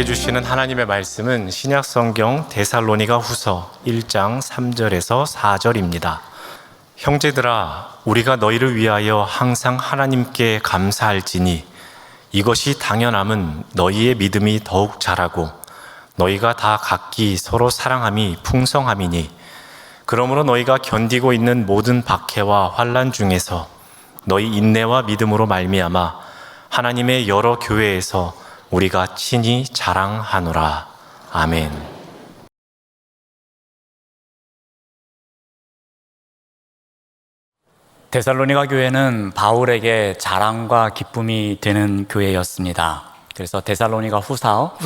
주시는 하나님의 말씀은 신약성경 데살로니가 후서 1장 3절에서 4절입니다. 형제들아, 우리가 너희를 위하여 항상 하나님께 감사할지니 이것이 당연함은 너희의 믿음이 더욱 자라고 너희가 다 각기 서로 사랑함이 풍성함이니, 그러므로 너희가 견디고 있는 모든 박해와 환난 중에서 너희 인내와 믿음으로 말미암아 하나님의 여러 교회에서 우리가 친히 자랑하노라. 아멘. 데살로니가 교회는 바울에게 자랑과 기쁨이 되는 교회였습니다. 그래서 데살로니가 후서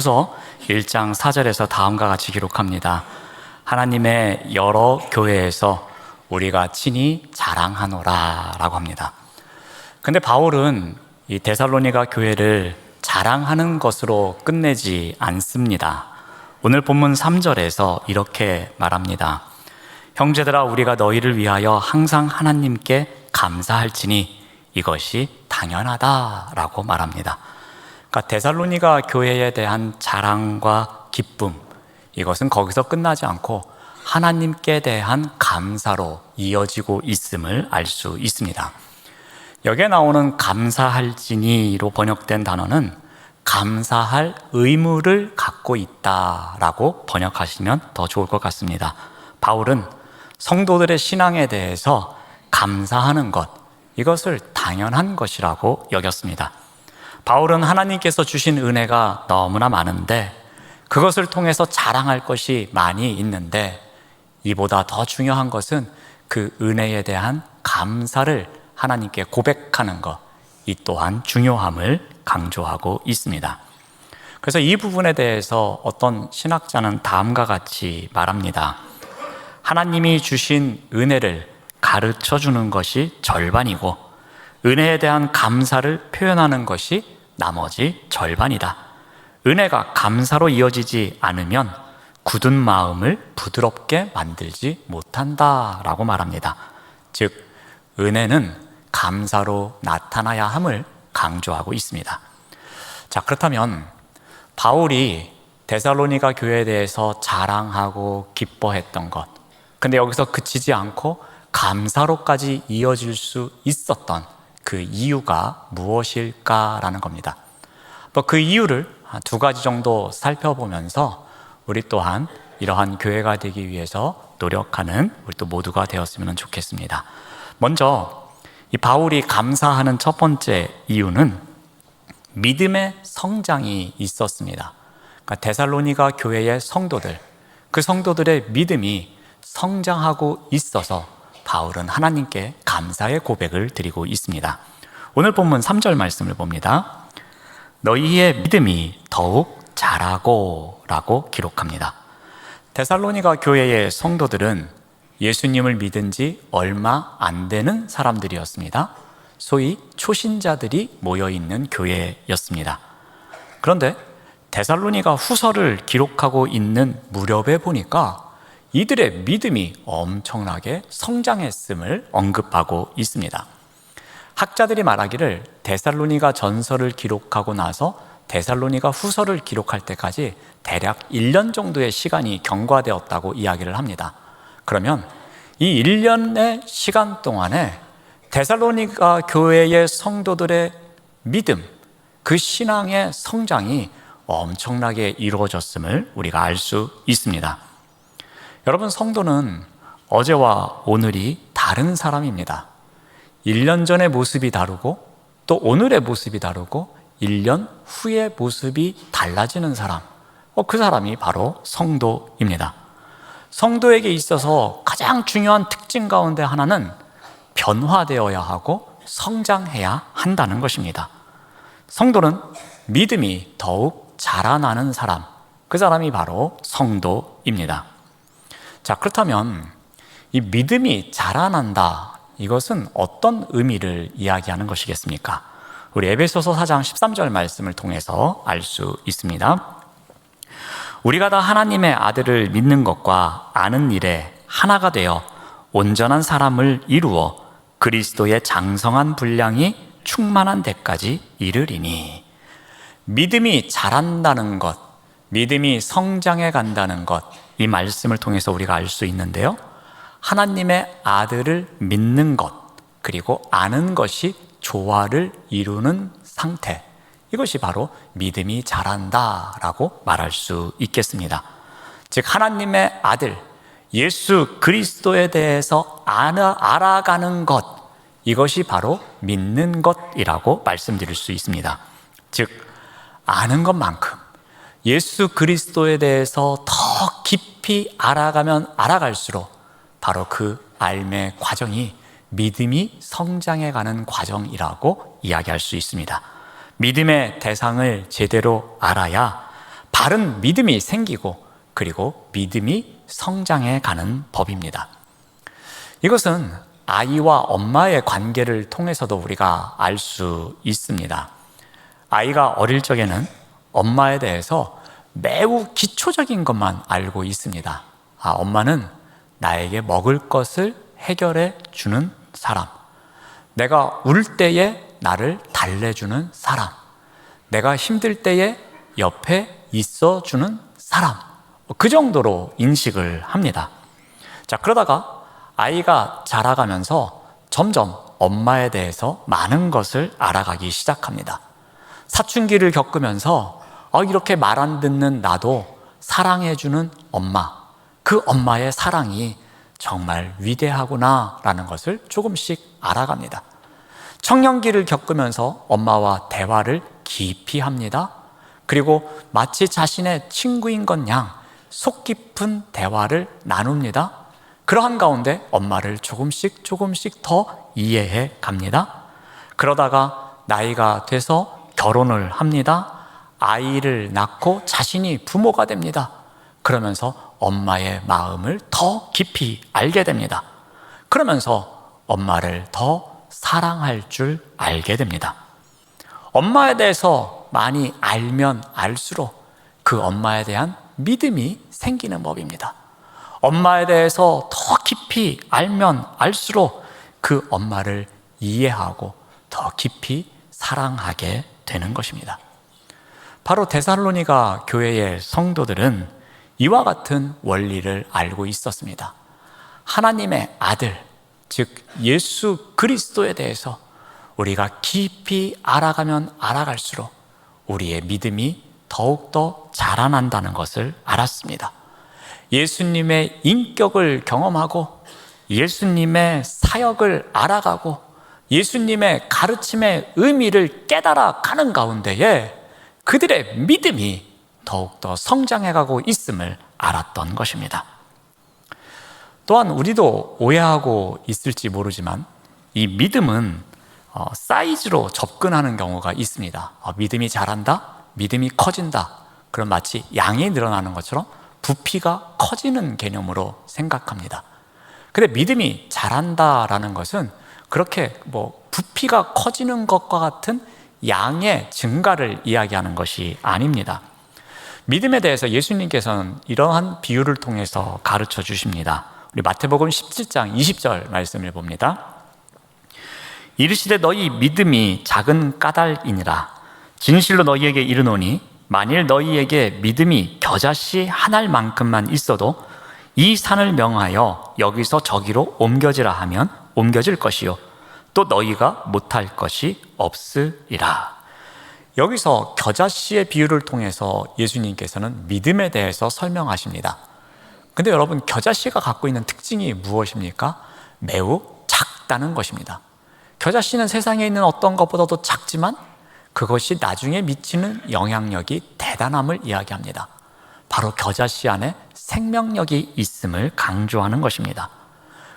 1장 4절에서 다음과 같이 기록합니다. 하나님의 여러 교회에서 우리가 친히 자랑하노라 라고 합니다. 근데 바울은 이 데살로니가 교회를 자랑하는 것으로 끝내지 않습니다. 오늘 본문 3절에서 이렇게 말합니다. 형제들아, 우리가 너희를 위하여 항상 하나님께 감사할지니 이것이 당연하다라고 말합니다. 그러니까 데살로니가 교회에 대한 자랑과 기쁨, 이것은 거기서 끝나지 않고 하나님께 대한 감사로 이어지고 있음을 알 수 있습니다. 여기에 나오는 감사할지니로 번역된 단어는 감사할 의무를 갖고 있다라고 번역하시면 더 좋을 것 같습니다. 바울은 성도들의 신앙에 대해서 감사하는 것, 이것을 당연한 것이라고 여겼습니다. 바울은 하나님께서 주신 은혜가 너무나 많은데 그것을 통해서 자랑할 것이 많이 있는데, 이보다 더 중요한 것은 그 은혜에 대한 감사를 하나님께 고백하는 것, 이 또한 중요함을 강조하고 있습니다. 그래서 이 부분에 대해서 어떤 신학자는 다음과 같이 말합니다. 하나님이 주신 은혜를 가르쳐 주는 것이 절반이고 은혜에 대한 감사를 표현하는 것이 나머지 절반이다. 은혜가 감사로 이어지지 않으면 굳은 마음을 부드럽게 만들지 못한다라고 말합니다. 즉, 은혜는 감사로 나타나야 함을 강조하고 있습니다. 자, 그렇다면 바울이 데살로니가 교회에 대해서 자랑하고 기뻐했던 것, 근데 여기서 그치지 않고 감사로까지 이어질 수 있었던 그 이유가 무엇일까라는 겁니다. 또 그 이유를 두 가지 정도 살펴보면서 우리 또한 이러한 교회가 되기 위해서 노력하는 우리 또 모두가 되었으면 좋겠습니다. 먼저 이 바울이 감사하는 첫 번째 이유는 믿음의 성장이 있었습니다. 그러니까 데살로니가 교회의 성도들, 그 성도들의 믿음이 성장하고 있어서 바울은 하나님께 감사의 고백을 드리고 있습니다. 오늘 본문 3절 말씀을 봅니다. 너희의 믿음이 더욱 자라고 라고 기록합니다. 데살로니가 교회의 성도들은 예수님을 믿은 지 얼마 안 되는 사람들이었습니다. 소위 초신자들이 모여있는 교회였습니다. 그런데 데살로니가 후서를 기록하고 있는 무렵에 보니까 이들의 믿음이 엄청나게 성장했음을 언급하고 있습니다. 학자들이 말하기를 데살로니가 전서를 기록하고 나서 데살로니가 후서를 기록할 때까지 대략 1년 정도의 시간이 경과되었다고 이야기를 합니다. 그러면 이 1년의 시간 동안에 데살로니가 교회의 성도들의 믿음, 그 신앙의 성장이 엄청나게 이루어졌음을 우리가 알 수 있습니다. 여러분, 성도는 어제와 오늘이 다른 사람입니다. 1년 전의 모습이 다르고 또 오늘의 모습이 다르고 1년 후의 모습이 달라지는 사람, 그 사람이 바로 성도입니다. 성도에게 있어서 가장 중요한 특징 가운데 하나는 변화되어야 하고 성장해야 한다는 것입니다. 성도는 믿음이 더욱 자라나는 사람, 그 사람이 바로 성도입니다. 자, 그렇다면 이 믿음이 자라난다, 이것은 어떤 의미를 이야기하는 것이겠습니까? 우리 에베소서 4장 13절 말씀을 통해서 알 수 있습니다. 우리가 다 하나님의 아들을 믿는 것과 아는 일에 하나가 되어 온전한 사람을 이루어 그리스도의 장성한 분량이 충만한 데까지 이르리니. 믿음이 자란다는 것, 믿음이 성장해 간다는 것, 이 말씀을 통해서 우리가 알 수 있는데요. 하나님의 아들을 믿는 것, 그리고 아는 것이 조화를 이루는 상태, 이것이 바로 믿음이 자란다라고 말할 수 있겠습니다. 즉 하나님의 아들 예수 그리스도에 대해서 알아가는 것, 이것이 바로 믿는 것이라고 말씀드릴 수 있습니다. 즉 아는 것만큼 예수 그리스도에 대해서 더 깊이 알아가면 알아갈수록 바로 그 삶의 과정이 믿음이 성장해가는 과정이라고 이야기할 수 있습니다. 믿음의 대상을 제대로 알아야 바른 믿음이 생기고 그리고 믿음이 성장해가는 법입니다. 이것은 아이와 엄마의 관계를 통해서도 우리가 알 수 있습니다. 아이가 어릴 적에는 엄마에 대해서 매우 기초적인 것만 알고 있습니다. 엄마는 나에게 먹을 것을 해결해 주는 사람, 내가 울 때에 나를 달래주는 사람, 내가 힘들 때에 옆에 있어주는 사람, 그 정도로 인식을 합니다. 자, 그러다가 아이가 자라가면서 점점 엄마에 대해서 많은 것을 알아가기 시작합니다. 사춘기를 겪으면서 이렇게 말 안 듣는 나도 사랑해주는 엄마, 그 엄마의 사랑이 정말 위대하구나라는 것을 조금씩 알아갑니다. 청년기를 겪으면서 엄마와 대화를 깊이 합니다. 그리고 마치 자신의 친구인 것 양 속 깊은 대화를 나눕니다. 그러한 가운데 엄마를 조금씩 더 이해해 갑니다. 그러다가 나이가 돼서 결혼을 합니다. 아이를 낳고 자신이 부모가 됩니다. 그러면서 엄마의 마음을 더 깊이 알게 됩니다. 그러면서 엄마를 더 사랑할 줄 알게 됩니다. 엄마에 대해서 많이 알면 알수록 그 엄마에 대한 믿음이 생기는 법입니다. 엄마에 대해서 더 깊이 알면 알수록 그 엄마를 이해하고 더 깊이 사랑하게 되는 것입니다. 바로 데살로니가 교회의 성도들은 이와 같은 원리를 알고 있었습니다. 하나님의 아들, 즉 예수 그리스도에 대해서 우리가 깊이 알아가면 알아갈수록 우리의 믿음이 더욱더 자라난다는 것을 알았습니다. 예수님의 인격을 경험하고 예수님의 사역을 알아가고 예수님의 가르침의 의미를 깨달아 가는 가운데에 그들의 믿음이 더욱더 성장해가고 있음을 알았던 것입니다. 또한 우리도 오해하고 있을지 모르지만 이 믿음은 사이즈로 접근하는 경우가 있습니다. 믿음이 자란다, 믿음이 커진다, 그럼 마치 양이 늘어나는 것처럼 부피가 커지는 개념으로 생각합니다. 근데 믿음이 자란다라는 것은 그렇게 부피가 커지는 것과 같은 양의 증가를 이야기하는 것이 아닙니다. 믿음에 대해서 예수님께서는 이러한 비유를 통해서 가르쳐 주십니다. 우리 마태복음 17장 20절 말씀을 봅니다. 이르시되 너희 믿음이 작은 까닭이니라. 진실로 너희에게 이르노니 만일 너희에게 믿음이 겨자씨 한 알만큼만 있어도 이 산을 명하여 여기서 저기로 옮겨지라 하면 옮겨질 것이요 또 너희가 못할 것이 없으리라. 여기서 겨자씨의 비유를 통해서 예수님께서는 믿음에 대해서 설명하십니다. 근데 여러분, 겨자씨가 갖고 있는 특징이 무엇입니까? 매우 작다는 것입니다. 겨자씨는 세상에 있는 어떤 것보다도 작지만 그것이 나중에 미치는 영향력이 대단함을 이야기합니다. 바로 겨자씨 안에 생명력이 있음을 강조하는 것입니다.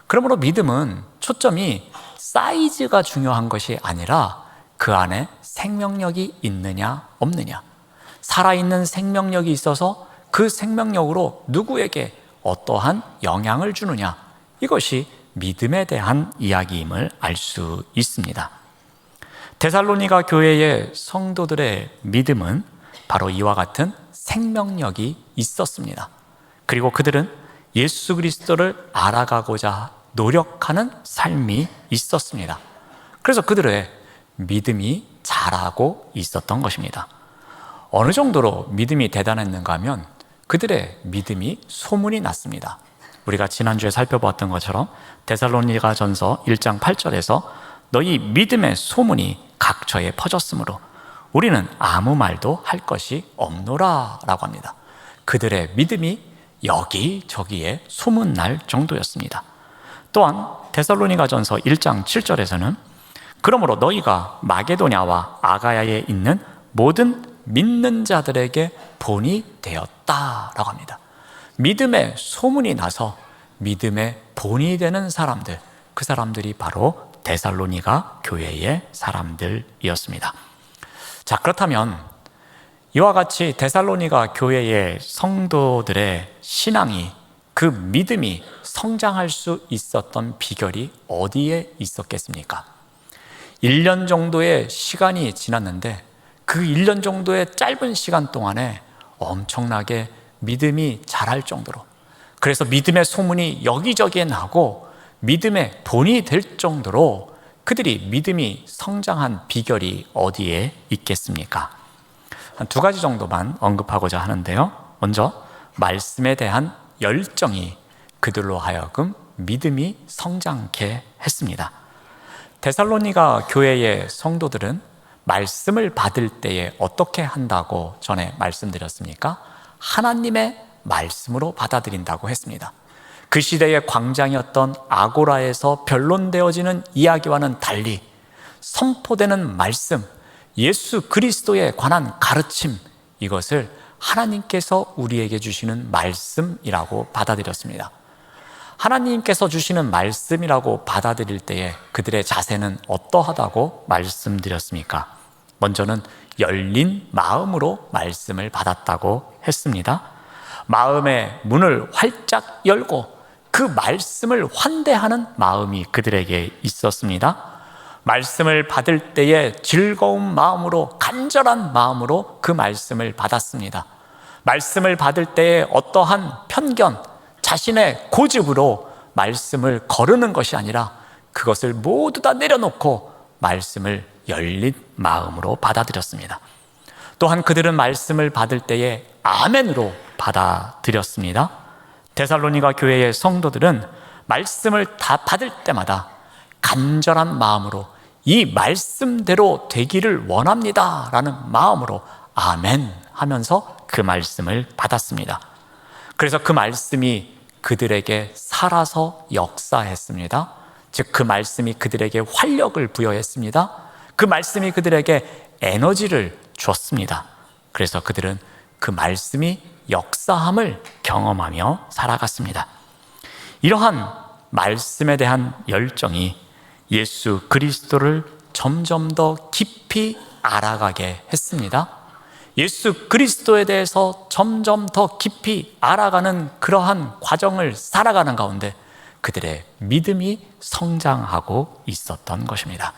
그러므로 믿음은 초점이 사이즈가 중요한 것이 아니라 그 안에 생명력이 있느냐 없느냐, 살아있는 생명력이 있어서 그 생명력으로 누구에게 어떠한 영향을 주느냐, 이것이 믿음에 대한 이야기임을 알 수 있습니다. 데살로니가 교회의 성도들의 믿음은 바로 이와 같은 생명력이 있었습니다. 그리고 그들은 예수 그리스도를 알아가고자 노력하는 삶이 있었습니다. 그래서 그들의 믿음이 자라고 있었던 것입니다. 어느 정도로 믿음이 대단했는가 하면 그들의 믿음이 소문이 났습니다. 우리가 지난주에 살펴보았던 것처럼 데살로니가전서 1장 8절에서 너희 믿음의 소문이 각처에 퍼졌으므로 우리는 아무 말도 할 것이 없노라 라고 합니다. 그들의 믿음이 여기저기에 소문날 정도였습니다. 또한 데살로니가전서 1장 7절에서는 그러므로 너희가 마게도냐와 아가야에 있는 모든 믿는 자들에게 본이 되었다라고 합니다. 믿음의 소문이 나서 믿음의 본이 되는 사람들, 그 사람들이 바로 데살로니가 교회의 사람들이었습니다. 자, 그렇다면 이와 같이 데살로니가 교회의 성도들의 신앙이, 그 믿음이 성장할 수 있었던 비결이 어디에 있었겠습니까? 1년 정도의 시간이 지났는데 그 1년 정도의 짧은 시간 동안에 엄청나게 믿음이 자랄 정도로, 그래서 믿음의 소문이 여기저기에 나고 믿음의 본이 될 정도로 그들이 믿음이 성장한 비결이 어디에 있겠습니까? 한 2가지 정도만 언급하고자 하는데요. 먼저 말씀에 대한 열정이 그들로 하여금 믿음이 성장케 했습니다. 데살로니가 교회의 성도들은 말씀을 받을 때에 어떻게 한다고 전에 말씀드렸습니까? 하나님의 말씀으로 받아들인다고 했습니다. 그 시대의 광장이었던 아고라에서 변론되어지는 이야기와는 달리 선포되는 말씀, 예수 그리스도에 관한 가르침, 이것을 하나님께서 우리에게 주시는 말씀이라고 받아들였습니다. 하나님께서 주시는 말씀이라고 받아들일 때에 그들의 자세는 어떠하다고 말씀드렸습니까? 먼저는 열린 마음으로 말씀을 받았다고 했습니다. 마음의 문을 활짝 열고 그 말씀을 환대하는 마음이 그들에게 있었습니다. 말씀을 받을 때에 즐거운 마음으로, 간절한 마음으로 그 말씀을 받았습니다. 말씀을 받을 때에 어떠한 편견, 자신의 고집으로 말씀을 거르는 것이 아니라 그것을 모두 다 내려놓고 말씀을 열린 마음으로 받아들였습니다. 또한 그들은 말씀을 받을 때에 아멘으로 받아들였습니다. 데살로니가 교회의 성도들은 말씀을 다 받을 때마다 간절한 마음으로 이 말씀대로 되기를 원합니다 라는 마음으로 아멘 하면서 그 말씀을 받았습니다. 그래서 그 말씀이 그들에게 살아서 역사했습니다. 즉 그 말씀이 그들에게 활력을 부여했습니다. 그 말씀이 그들에게 에너지를 줬습니다. 그래서 그들은 그 말씀이 역사함을 경험하며 살아갔습니다. 이러한 말씀에 대한 열정이 예수 그리스도를 점점 더 깊이 알아가게 했습니다. 예수 그리스도에 대해서 점점 더 깊이 알아가는 그러한 과정을 살아가는 가운데 그들의 믿음이 성장하고 있었던 것입니다.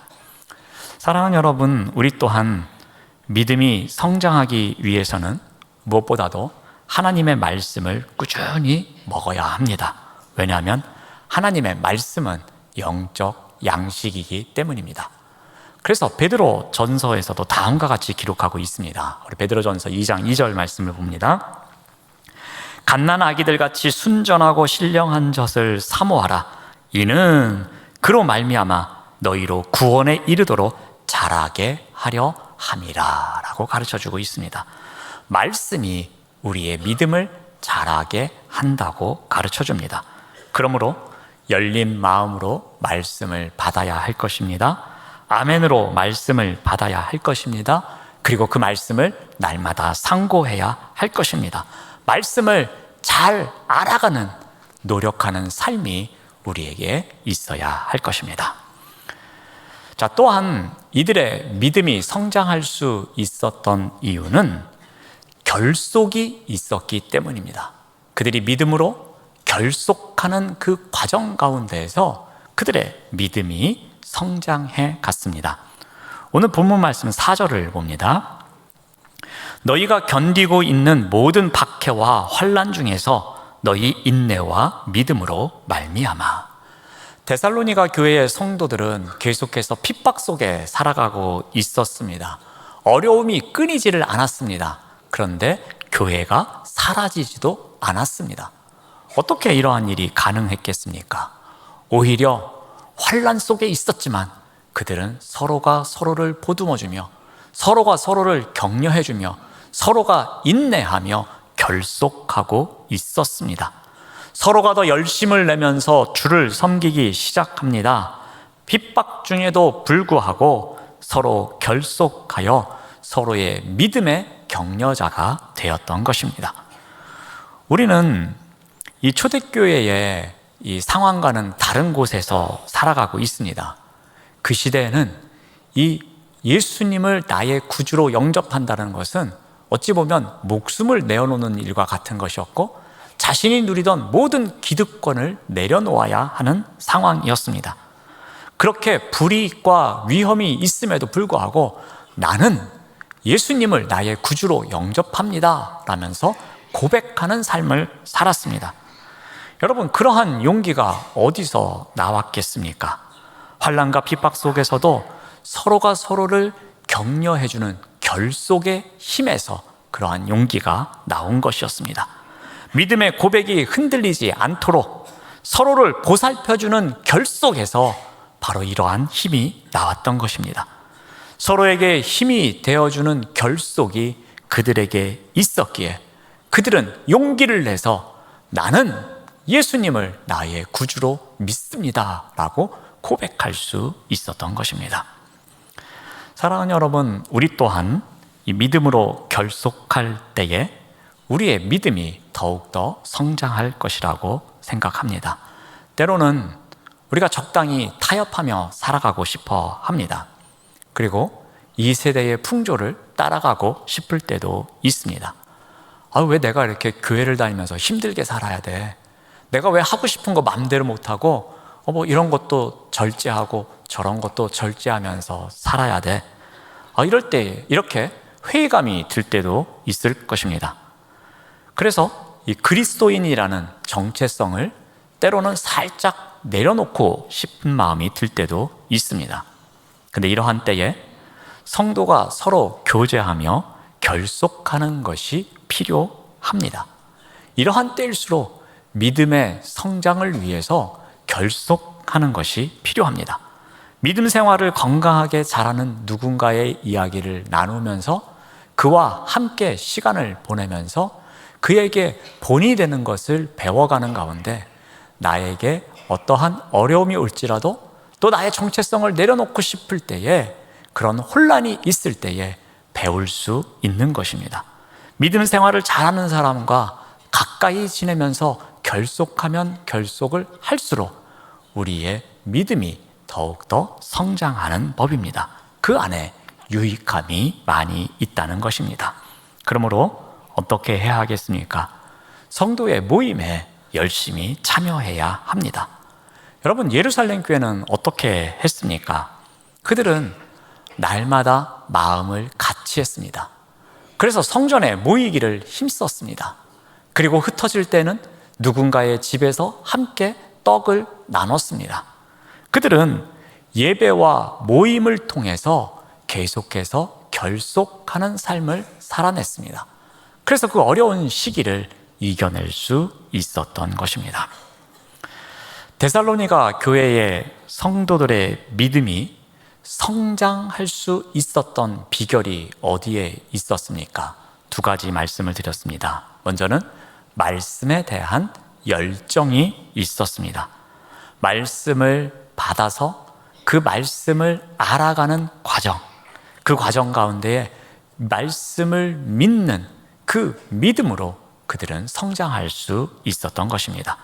사랑하는 여러분, 우리 또한 믿음이 성장하기 위해서는 무엇보다도 하나님의 말씀을 꾸준히 먹어야 합니다. 왜냐하면 하나님의 말씀은 영적 양식이기 때문입니다. 그래서 베드로 전서에서도 다음과 같이 기록하고 있습니다. 우리 베드로 전서 2장 2절 말씀을 봅니다. 갓난 아기들 같이 순전하고 신령한 젖을 사모하라. 이는 그로 말미암아 너희로 구원에 이르도록 자라게 하려 함이라 라고 가르쳐주고 있습니다. 말씀이 우리의 믿음을 자라게 한다고 가르쳐줍니다. 그러므로 열린 마음으로 말씀을 받아야 할 것입니다. 아멘으로 말씀을 받아야 할 것입니다. 그리고 그 말씀을 날마다 상고해야 할 것입니다. 말씀을 잘 알아가는, 노력하는 삶이 우리에게 있어야 할 것입니다. 자, 또한 이들의 믿음이 성장할 수 있었던 이유는 결속이 있었기 때문입니다. 그들이 믿음으로 결속하는 그 과정 가운데에서 그들의 믿음이 성장해 갔습니다. 오늘 본문 말씀 4절을 봅니다. 너희가 견디고 있는 모든 박해와 환난 중에서 너희 인내와 믿음으로 말미암아. 데살로니가 교회의 성도들은 계속해서 핍박 속에 살아가고 있었습니다. 어려움이 끊이지를 않았습니다. 그런데 교회가 사라지지도 않았습니다. 어떻게 이러한 일이 가능했겠습니까? 오히려 환난 속에 있었지만 그들은 서로가 서로를 보듬어주며 서로가 서로를 격려해주며 서로가 인내하며 결속하고 있었습니다. 서로가 더 열심을 내면서 주를 섬기기 시작합니다. 핍박 중에도 불구하고 서로 결속하여 서로의 믿음의 격려자가 되었던 것입니다. 우리는 이 초대교회의 이 상황과는 다른 곳에서 살아가고 있습니다. 그 시대에는 이 예수님을 나의 구주로 영접한다는 것은 어찌 보면 목숨을 내어놓는 일과 같은 것이었고 자신이 누리던 모든 기득권을 내려놓아야 하는 상황이었습니다. 그렇게 불이익과 위험이 있음에도 불구하고 나는 예수님을 나의 구주로 영접합니다 라면서 고백하는 삶을 살았습니다. 여러분, 그러한 용기가 어디서 나왔겠습니까? 환난과 핍박 속에서도 서로가 서로를 격려해주는 결속의 힘에서 그러한 용기가 나온 것이었습니다. 믿음의 고백이 흔들리지 않도록 서로를 보살펴주는 결속에서 바로 이러한 힘이 나왔던 것입니다. 서로에게 힘이 되어주는 결속이 그들에게 있었기에 그들은 용기를 내서 나는 예수님을 나의 구주로 믿습니다 라고 고백할 수 있었던 것입니다. 사랑하는 여러분, 우리 또한 이 믿음으로 결속할 때에 우리의 믿음이 더욱더 성장할 것이라고 생각합니다. 때로는 우리가 적당히 타협하며 살아가고 싶어 합니다. 그리고 이 세대의 풍조를 따라가고 싶을 때도 있습니다. 왜 내가 이렇게 교회를 다니면서 힘들게 살아야 돼? 내가 왜 하고 싶은 거 마음대로 못하고 이런 것도 절제하고 저런 것도 절제하면서 살아야 돼? 이럴 때 이렇게 회의감이 들 때도 있을 것입니다. 그래서 이 그리스도인이라는 정체성을 때로는 살짝 내려놓고 싶은 마음이 들 때도 있습니다. 근데 이러한 때에 성도가 서로 교제하며 결속하는 것이 필요합니다. 이러한 때일수록 믿음의 성장을 위해서 결속하는 것이 필요합니다. 믿음 생활을 건강하게 잘하는 누군가의 이야기를 나누면서 그와 함께 시간을 보내면서 그에게 본이 되는 것을 배워가는 가운데 나에게 어떠한 어려움이 올지라도 또 나의 정체성을 내려놓고 싶을 때에 그런 혼란이 있을 때에 배울 수 있는 것입니다. 믿음 생활을 잘하는 사람과 가까이 지내면서 결속하면 결속을 할수록 우리의 믿음이 더욱더 성장하는 법입니다. 그 안에 유익함이 많이 있다는 것입니다. 그러므로 어떻게 해야 하겠습니까? 성도의 모임에 열심히 참여해야 합니다. 여러분, 예루살렘 교회는 어떻게 했습니까? 그들은 날마다 마음을 같이 했습니다. 그래서 성전에 모이기를 힘썼습니다. 그리고 흩어질 때는 누군가의 집에서 함께 떡을 나눴습니다. 그들은 예배와 모임을 통해서 계속해서 결속하는 삶을 살아냈습니다. 그래서 그 어려운 시기를 이겨낼 수 있었던 것입니다. 데살로니가 교회의 성도들의 믿음이 성장할 수 있었던 비결이 어디에 있었습니까? 두 가지 말씀을 드렸습니다. 먼저는 말씀에 대한 열정이 있었습니다. 말씀을 받아서 그 말씀을 알아가는 과정, 그 과정 가운데에 말씀을 믿는 그 믿음으로 그들은 성장할 수 있었던 것입니다.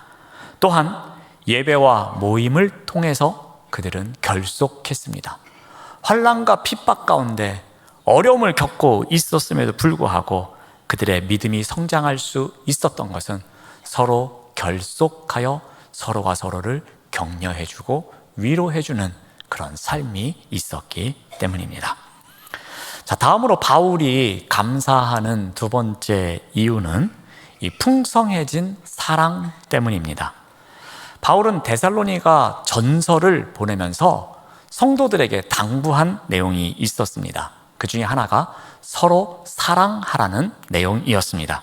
또한 예배와 모임을 통해서 그들은 결속했습니다. 환난과 핍박 가운데 어려움을 겪고 있었음에도 불구하고 그들의 믿음이 성장할 수 있었던 것은 서로 결속하여 서로가 서로를 격려해주고 위로해주는 그런 삶이 있었기 때문입니다. 자, 다음으로 바울이 감사하는 두 번째 이유는 이 풍성해진 사랑 때문입니다. 바울은 데살로니가 전서를 보내면서 성도들에게 당부한 내용이 있었습니다. 그 중에 하나가 서로 사랑하라는 내용이었습니다.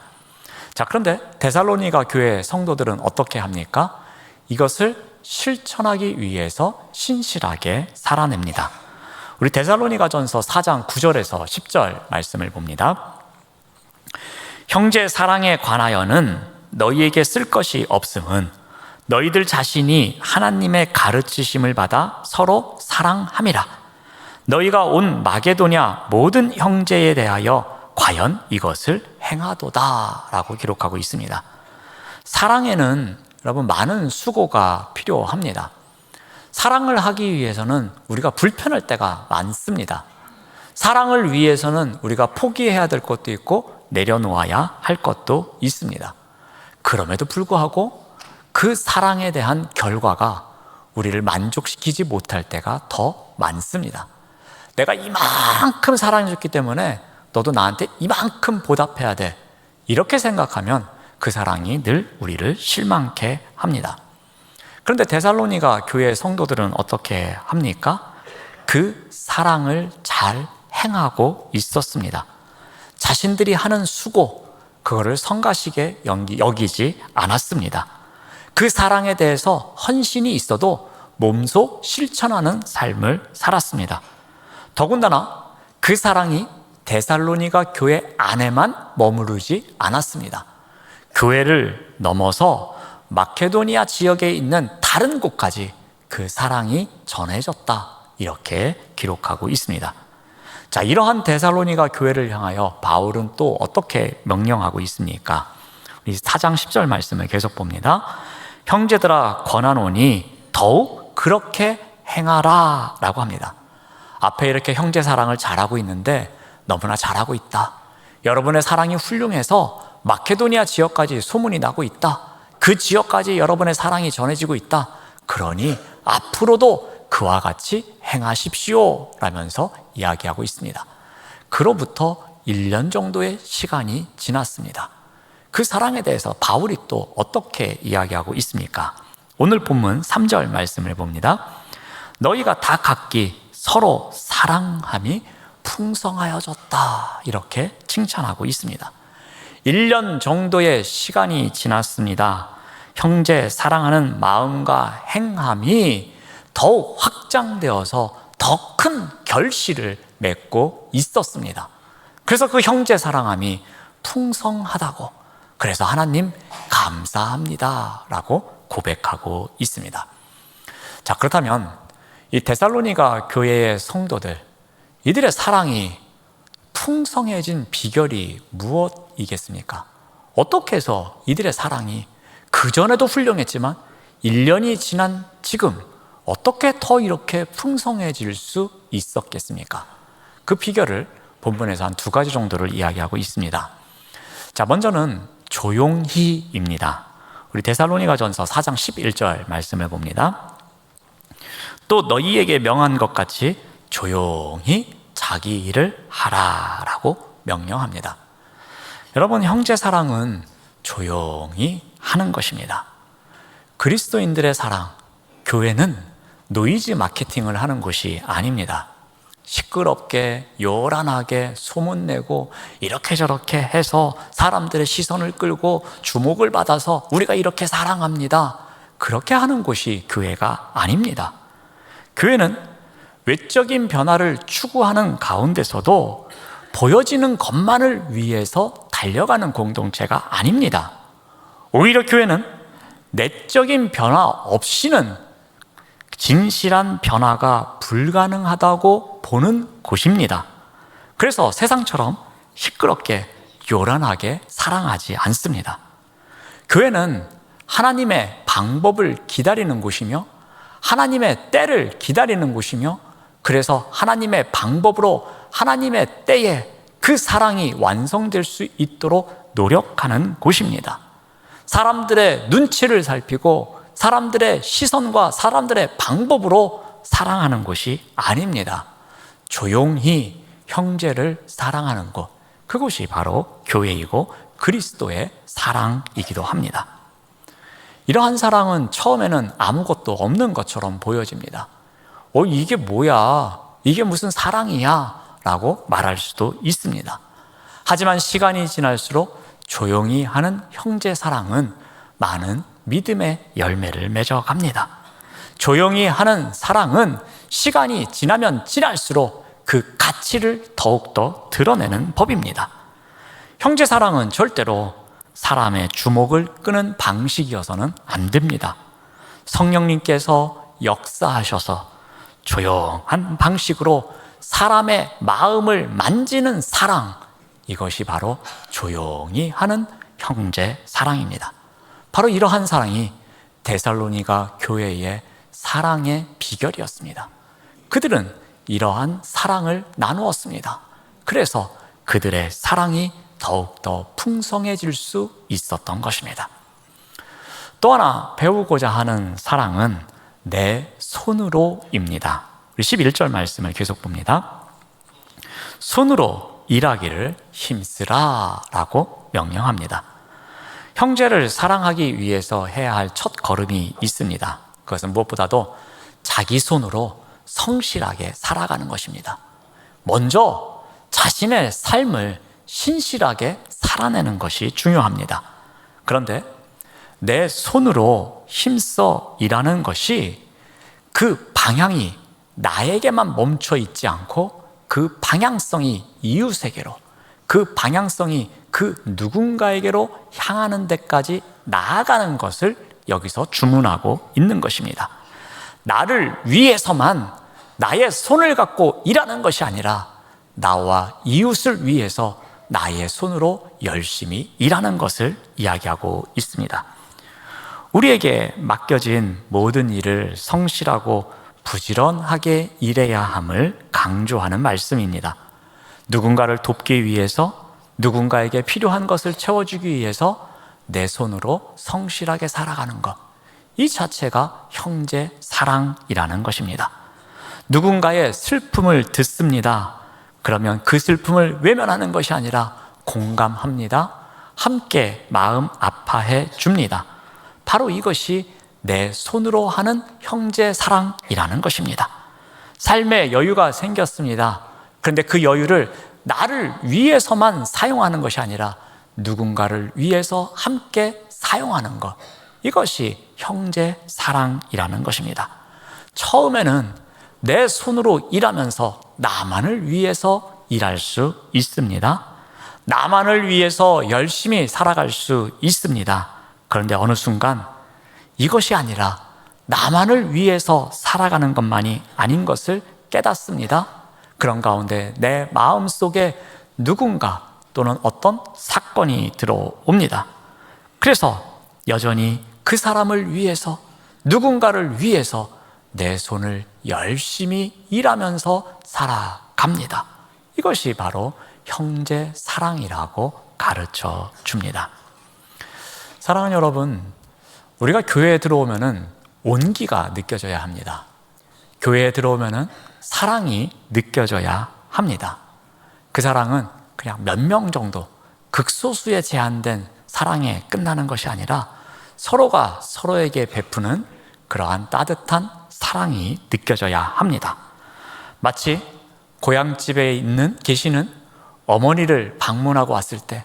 자, 그런데 데살로니가 교회 성도들은 어떻게 합니까? 이것을 실천하기 위해서 신실하게 살아냅니다. 우리 데살로니가전서 4장 9절에서 10절 말씀을 봅니다. 형제 사랑에 관하여는 너희에게 쓸 것이 없음은 너희들 자신이 하나님의 가르치심을 받아 서로 사랑함이라. 너희가 온 마게도냐 모든 형제에 대하여 과연 이것을 행하도다 라고 기록하고 있습니다. 사랑에는 여러분 많은 수고가 필요합니다. 사랑을 하기 위해서는 우리가 불편할 때가 많습니다. 사랑을 위해서는 우리가 포기해야 될 것도 있고 내려놓아야 할 것도 있습니다. 그럼에도 불구하고 그 사랑에 대한 결과가 우리를 만족시키지 못할 때가 더 많습니다. 내가 이만큼 사랑해줬기 때문에 너도 나한테 이만큼 보답해야 돼. 이렇게 생각하면 그 사랑이 늘 우리를 실망케 합니다. 그런데 데살로니가 교회 성도들은 어떻게 합니까? 그 사랑을 잘 행하고 있었습니다. 자신들이 하는 수고, 그거를 성가시게 여기지 않았습니다. 그 사랑에 대해서 헌신이 있어도 몸소 실천하는 삶을 살았습니다. 더군다나 그 사랑이 데살로니가 교회 안에만 머무르지 않았습니다. 교회를 넘어서 마케도니아 지역에 있는 다른 곳까지 그 사랑이 전해졌다, 이렇게 기록하고 있습니다. 자, 이러한 데살로니가 교회를 향하여 바울은 또 어떻게 명령하고 있습니까? 우리 4장 10절 말씀을 계속 봅니다. 형제들아 권하노니 더욱 그렇게 행하라 라고 합니다. 앞에 이렇게 형제 사랑을 잘하고 있는데 너무나 잘하고 있다. 여러분의 사랑이 훌륭해서 마케도니아 지역까지 소문이 나고 있다. 그 지역까지 여러분의 사랑이 전해지고 있다. 그러니 앞으로도 그와 같이 행하십시오 라면서 이야기하고 있습니다. 그로부터 1년 정도의 시간이 지났습니다. 그 사랑에 대해서 바울이 또 어떻게 이야기하고 있습니까? 오늘 본문 3절 말씀을 봅니다. 너희가 다 각기 서로 사랑함이 풍성하여졌다, 이렇게 칭찬하고 있습니다. 1년 정도의 시간이 지났습니다. 형제 사랑하는 마음과 행함이 더욱 확장되어서 더 큰 결실을 맺고 있었습니다. 그래서 그 형제 사랑함이 풍성하다고, 그래서 하나님 감사합니다 라고 고백하고 있습니다. 자, 그렇다면 이 데살로니가 교회의 성도들, 이들의 사랑이 풍성해진 비결이 무엇이겠습니까? 어떻게 해서 이들의 사랑이 그전에도 훌륭했지만 1년이 지난 지금 어떻게 더 이렇게 풍성해질 수 있었겠습니까? 그 비결을 본문에서 한 2가지 정도를 이야기하고 있습니다. 자, 먼저는 조용히입니다. 우리 데살로니가전서 4장 11절 말씀을 봅니다. 또 너희에게 명한 것 같이 조용히 자기 일을 하라라고 명령합니다. 여러분, 형제 사랑은 조용히 하는 것입니다. 그리스도인들의 사랑, 교회는 노이즈 마케팅을 하는 곳이 아닙니다. 시끄럽게 요란하게 소문내고 이렇게 저렇게 해서 사람들의 시선을 끌고 주목을 받아서 우리가 이렇게 사랑합니다, 그렇게 하는 곳이 교회가 아닙니다. 교회는 외적인 변화를 추구하는 가운데서도 보여지는 것만을 위해서 달려가는 공동체가 아닙니다. 오히려 교회는 내적인 변화 없이는 진실한 변화가 불가능하다고 보는 곳입니다. 그래서 세상처럼 시끄럽게 요란하게 사랑하지 않습니다. 교회는 하나님의 방법을 기다리는 곳이며 하나님의 때를 기다리는 곳이며, 그래서 하나님의 방법으로 하나님의 때에 그 사랑이 완성될 수 있도록 노력하는 곳입니다. 사람들의 눈치를 살피고 사람들의 시선과 사람들의 방법으로 사랑하는 곳이 아닙니다. 조용히 형제를 사랑하는 곳, 그곳이 바로 교회이고 그리스도의 사랑이기도 합니다. 이러한 사랑은 처음에는 아무것도 없는 것처럼 보여집니다. 이게 뭐야? 이게 무슨 사랑이야? 라고 말할 수도 있습니다. 하지만 시간이 지날수록 조용히 하는 형제 사랑은 많은 믿음의 열매를 맺어갑니다. 조용히 하는 사랑은 시간이 지나면 지날수록 그 가치를 더욱더 드러내는 법입니다. 형제 사랑은 절대로 사람의 주목을 끄는 방식이어서는 안 됩니다. 성령님께서 역사하셔서 조용한 방식으로 사람의 마음을 만지는 사랑, 이것이 바로 조용히 하는 형제 사랑입니다. 바로 이러한 사랑이 데살로니가 교회의 사랑의 비결이었습니다. 그들은 이러한 사랑을 나누었습니다. 그래서 그들의 사랑이 더욱더 풍성해질 수 있었던 것입니다. 또 하나 배우고자 하는 사랑은 내 손으로입니다. 우리 11절 말씀을 계속 봅니다. 손으로 일하기를 힘쓰라 라고 명령합니다. 형제를 사랑하기 위해서 해야 할 첫 걸음이 있습니다. 그것은 무엇보다도 자기 손으로 성실하게 살아가는 것입니다. 먼저 자신의 삶을 신실하게 살아내는 것이 중요합니다. 그런데 내 손으로 힘써 일하는 것이 그 방향이 나에게만 멈춰 있지 않고 그 방향성이 이웃에게로, 그 방향성이 그 누군가에게로 향하는 데까지 나아가는 것을 여기서 주문하고 있는 것입니다. 나를 위해서만 나의 손을 갖고 일하는 것이 아니라 나와 이웃을 위해서 나의 손으로 열심히 일하는 것을 이야기하고 있습니다. 우리에게 맡겨진 모든 일을 성실하고 부지런하게 일해야 함을 강조하는 말씀입니다. 누군가를 돕기 위해서, 누군가에게 필요한 것을 채워주기 위해서 내 손으로 성실하게 살아가는 것, 이 자체가 형제 사랑이라는 것입니다. 누군가의 슬픔을 듣습니다. 그러면 그 슬픔을 외면하는 것이 아니라 공감합니다. 함께 마음 아파해 줍니다. 바로 이것이 내 손으로 하는 형제 사랑이라는 것입니다. 삶에 여유가 생겼습니다. 그런데 그 여유를 나를 위해서만 사용하는 것이 아니라 누군가를 위해서 함께 사용하는 것, 이것이 형제 사랑이라는 것입니다. 처음에는 내 손으로 일하면서 나만을 위해서 일할 수 있습니다. 나만을 위해서 열심히 살아갈 수 있습니다. 그런데 어느 순간 이것이 아니라 나만을 위해서 살아가는 것만이 아닌 것을 깨닫습니다. 그런 가운데 내 마음속에 누군가 또는 어떤 사건이 들어옵니다. 그래서 여전히 그 사람을 위해서, 누군가를 위해서 내 손을 열심히 일하면서 살아갑니다. 이것이 바로 형제 사랑이라고 가르쳐 줍니다. 사랑하는 여러분, 우리가 교회에 들어오면은 온기가 느껴져야 합니다. 교회에 들어오면은 사랑이 느껴져야 합니다. 그 사랑은 그냥 몇 명 정도, 극소수에 제한된 사랑에 끝나는 것이 아니라 서로가 서로에게 베푸는 그러한 따뜻한 사랑이 느껴져야 합니다. 마치 고향집에 계시는 어머니를 방문하고 왔을 때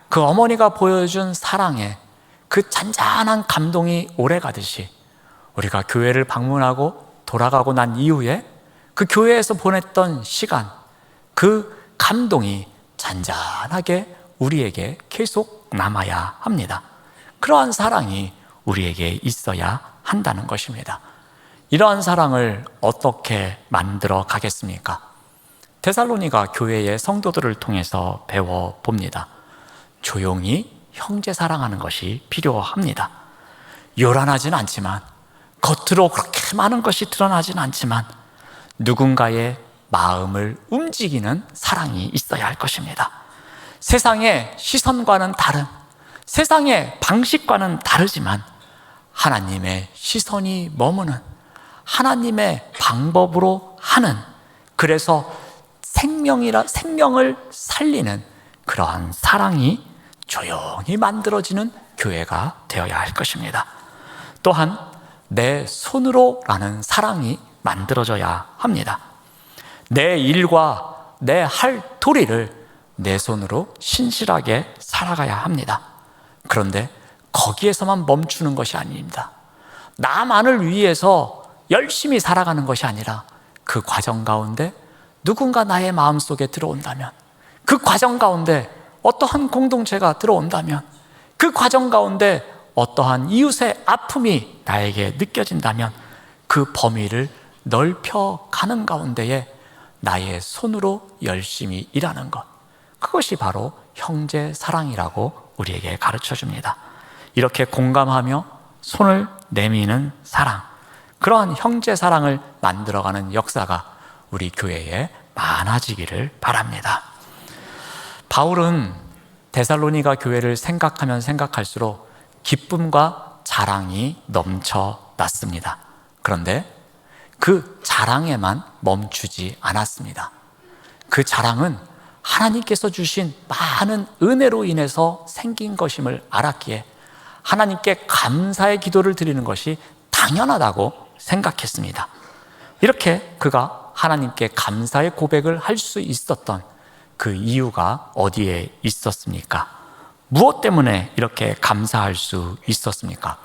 그 어머니가 보여준 사랑에 그 잔잔한 감동이 오래가듯이 우리가 교회를 방문하고 돌아가고 난 이후에 그 교회에서 보냈던 시간, 그 감동이 잔잔하게 우리에게 계속 남아야 합니다. 그러한 사랑이 우리에게 있어야 한다는 것입니다. 이러한 사랑을 어떻게 만들어 가겠습니까? 데살로니가 교회의 성도들을 통해서 배워봅니다. 조용히 형제 사랑하는 것이 필요합니다. 요란하진 않지만, 겉으로 그렇게 많은 것이 드러나진 않지만 누군가의 마음을 움직이는 사랑이 있어야 할 것입니다. 세상의 시선과는 다른, 세상의 방식과는 다르지만 하나님의 시선이 머무는, 하나님의 방법으로 하는, 그래서 생명을 살리는 그러한 사랑이 조용히 만들어지는 교회가 되어야 할 것입니다. 또한 내 손으로라는 사랑이 만들어져야 합니다. 내 일과 내 할 도리를 내 손으로 신실하게 살아가야 합니다. 그런데 거기에서만 멈추는 것이 아닙니다. 나만을 위해서 열심히 살아가는 것이 아니라 그 과정 가운데 누군가 나의 마음속에 들어온다면, 그 과정 가운데 어떠한 공동체가 들어온다면, 그 과정 가운데 어떠한 이웃의 아픔이 나에게 느껴진다면 그 범위를 넓혀가는 가운데에 나의 손으로 열심히 일하는 것, 그것이 바로 형제 사랑이라고 우리에게 가르쳐 줍니다. 이렇게 공감하며 손을 내미는 사랑, 그러한 형제 사랑을 만들어가는 역사가 우리 교회에 많아지기를 바랍니다. 바울은 데살로니가 교회를 생각하면 생각할수록 기쁨과 자랑이 넘쳐났습니다. 그런데 그 자랑에만 멈추지 않았습니다. 그 자랑은 하나님께서 주신 많은 은혜로 인해서 생긴 것임을 알았기에 하나님께 감사의 기도를 드리는 것이 당연하다고 생각했습니다. 이렇게 그가 하나님께 감사의 고백을 할 수 있었던 그 이유가 어디에 있었습니까? 무엇 때문에 이렇게 감사할 수 있었습니까?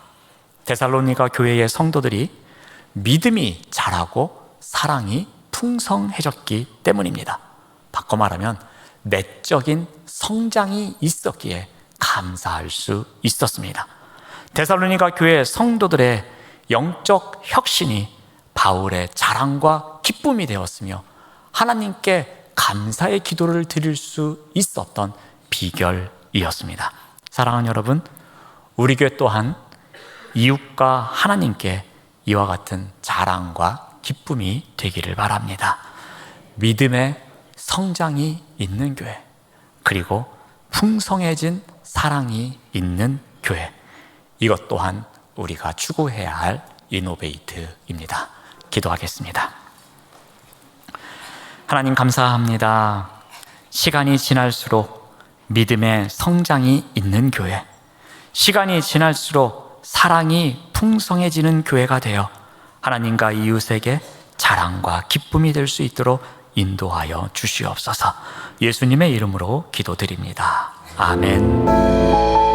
데살로니가 교회의 성도들이 믿음이 자라고 사랑이 풍성해졌기 때문입니다. 바꿔 말하면 내적인 성장이 있었기에 감사할 수 있었습니다. 데살로니가 교회 성도들의 영적 혁신이 바울의 자랑과 기쁨이 되었으며 하나님께 감사의 기도를 드릴 수 있었던 비결이었습니다. 사랑하는 여러분, 우리 교회 또한 이웃과 하나님께 이와 같은 자랑과 기쁨이 되기를 바랍니다. 믿음의 성장이 있는 교회, 그리고 풍성해진 사랑이 있는 교회, 이것 또한 우리가 추구해야 할 이노베이트입니다. 기도하겠습니다. 하나님 감사합니다. 시간이 지날수록 믿음의 성장이 있는 교회, 시간이 지날수록 사랑이 풍성해지는 교회가 되어 하나님과 이웃에게 자랑과 기쁨이 될 수 있도록 인도하여 주시옵소서. 예수님의 이름으로 기도드립니다. 아멘.